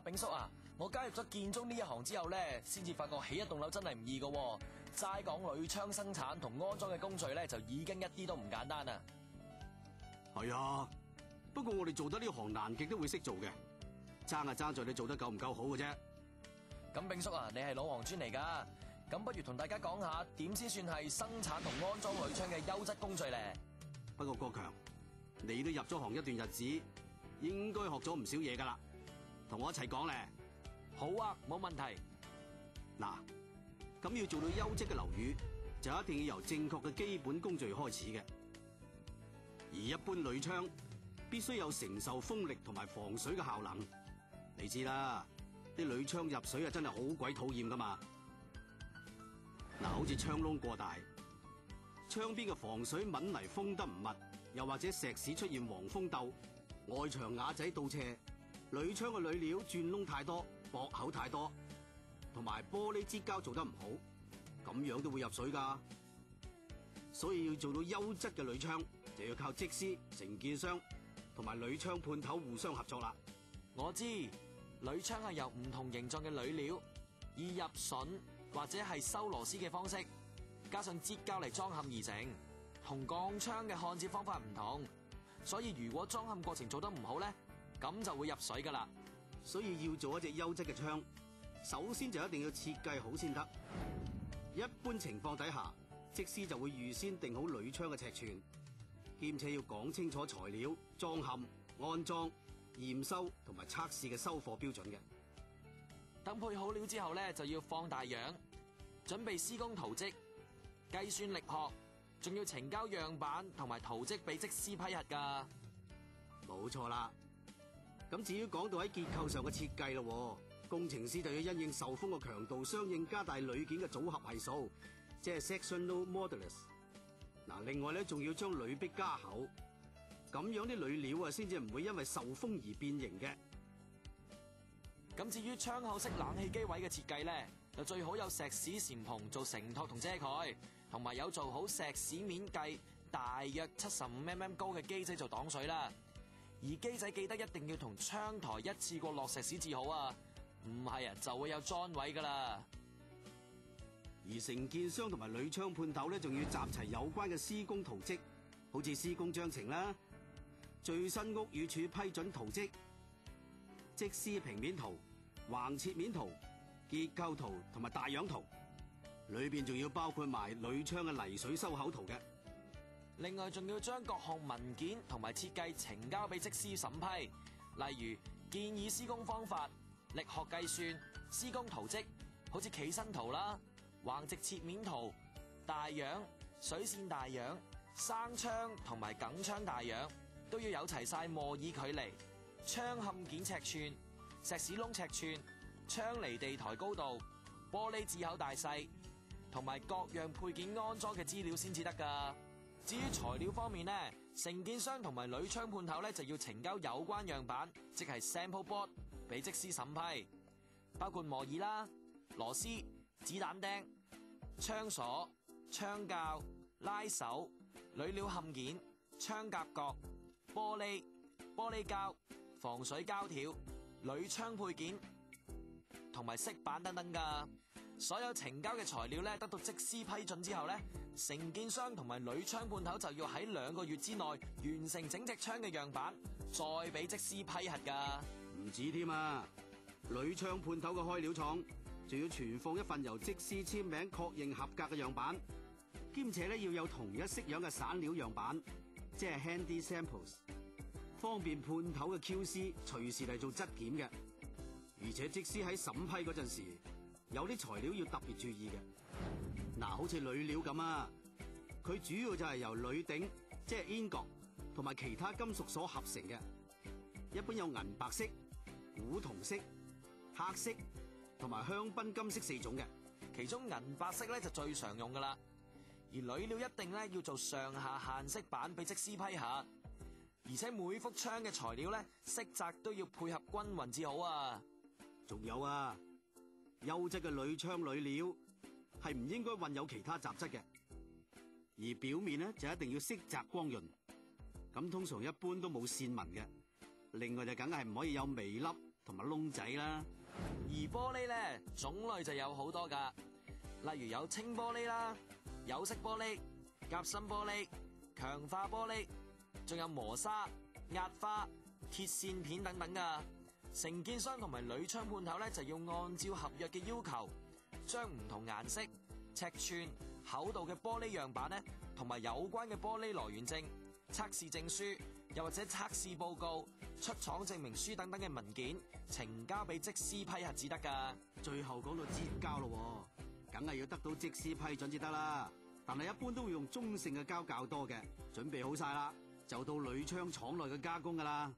炳叔啊，我加入咗建築呢一行之後咧，先至發覺起一棟樓真係唔易噶。齋講鋁窗生產同安裝嘅工序咧，就已經一啲都唔簡單啦。係啊，不過我哋做得呢行難極都會識做嘅，爭在你做得夠唔夠好嘅啫。咁炳叔啊，你係老行專嚟噶，咁不如同大家講下點先算係生產同安裝鋁窗嘅優質工序咧。不過國強，你都入咗行一段日子，應該學咗唔少嘢噶啦，同我一齊講咧。好啊，冇問題。嗱，咁要做到優質嘅樓宇，就一定要由正確嘅基本工序開始嘅。而一般鋁窗必須有承受風力同埋防水嘅效能。你知啦，啲鋁窗入水啊，真係好鬼討厭噶嘛。嗱，好似窗窿過大，窗邊嘅防水抿泥封得唔密，又或者石屎出現黃蜂竇，外牆瓦仔倒斜，鋁窗嘅鋁料轉窿太多，駁口太多，同埋玻璃接膠做得唔好，咁樣都會入水噶。所以要做到優質嘅鋁窗，就要靠則師、承建商同埋鋁窗判頭互相合作啦。我知鋁窗係由唔同形狀嘅鋁料，以入榫或者係收螺絲嘅方式，加上接膠嚟裝嵌而成，同鋼窗嘅焊接方法唔同，所以如果裝嵌過程做得唔好咧，咁就會入水噶啦。所以要做一隻優質嘅窗，首先就一定要設計好先得。一般情況底下，則師就會預先定好鋁窗嘅尺寸，兼且要講清楚材料、裝嵌、安裝、驗收同埋測試嘅收貨標準嘅。等配好料之後咧，就要放大樣，準備施工圖則、計算力學，仲要呈交樣板同埋圖則俾則師批核噶。冇錯啦。咁至於講到喺結構上嘅設計咯，工程師就要因應受風嘅強度，相應加大鋁件嘅組合係數，即係 sectional modulus。嗱，另外咧仲要將鋁壁加厚，咁樣啲鋁料啊先至唔會因為受風而變形嘅。咁至於窗口式冷氣機位嘅設計咧，就最好有石屎簷篷做承托同遮蓋，同埋有做好石屎面計大約75mm 高嘅機仔做擋水啦。而機仔記得一定要同窗台一次過落石屎至好啊，唔係啊就會有裝位噶啦。而承建商同埋鋁窗判頭咧，仲要集齊有關嘅施工圖則，好似施工章程啦、最新屋宇署批准圖則、則師平面圖、橫切面圖、結構圖同埋大樣圖，裏邊仲要包括埋鋁窗嘅泥水收口圖嘅。另外仲要將各項文件同埋設計呈交俾則師審批，例如建議施工方法、力學計算、施工圖則，好似企身圖啦、橫直切面圖、大樣、水線大樣、生窗同埋梗窗大樣，都要有齊晒磨耳距離、窗嵌件尺寸、石屎窿尺寸、窗離地台高度、玻璃字口大細，同埋各樣配件安裝嘅資料先至得噶。至於材料方面呢，承建商同埋鋁窗判頭咧就要呈交有關樣板，即係 sample board 俾則師審批，包括磨耳啦、螺絲、子彈釘、窗鎖、窗鉸、拉手、鋁料嵌件、窗夾角、玻璃、玻璃膠、防水膠條、鋁窗配件同埋飾板等等噶。所有呈交嘅材料咧得到則師批准之後咧，承建商同埋鋁窗判頭就要喺2個月之內完成整隻窗嘅樣板，再俾則師批核噶。唔止添啊！鋁窗判頭嘅開料廠仲要存放一份由則師簽名確認合格嘅樣板，兼且咧要有同一式樣嘅散料樣板，即係 handy samples， 方便判頭嘅 QC 隨時嚟做質檢嘅。而且則師喺審批嗰陣時，有啲材料要特別注意嘅。嗱，好似鋁料咁啊，佢主要就係由鋁頂，即係 ingot，同埋其他金屬所合成嘅。一般有銀白色、古銅色、黑色同埋香檳金色4種嘅。其中銀白色咧就最常用噶啦。而鋁料一定咧要做上下限色板俾則師批核，而且每幅窗嘅材料咧色澤都要配合均勻至好啊。仲有啊，優質嘅鋁窗鋁料係唔應該混有其他雜質嘅，而表面咧就一定要色澤光潤，咁通常一般都冇線紋嘅。另外就梗係唔可以有微粒同埋窿仔啦。而玻璃咧種類就有好多噶，例如有清玻璃啦、有色玻璃、夾心玻璃、強化玻璃，仲有磨砂、壓花、鐵線片等等噶。承建商同埋鋁窗判頭咧就要按照合約嘅要求，將唔同顏色、尺寸、厚度嘅玻璃樣板咧，同埋有關嘅玻璃來源證、測試證書，又或者測試報告、出廠證明書等等嘅文件，呈交俾則師批核至得噶。最後講到接膠咯，梗係要得到則師批准至得啦。但係一般都會用中性嘅膠較多嘅，準備好晒啦，就到鋁窗廠內嘅加工噶啦。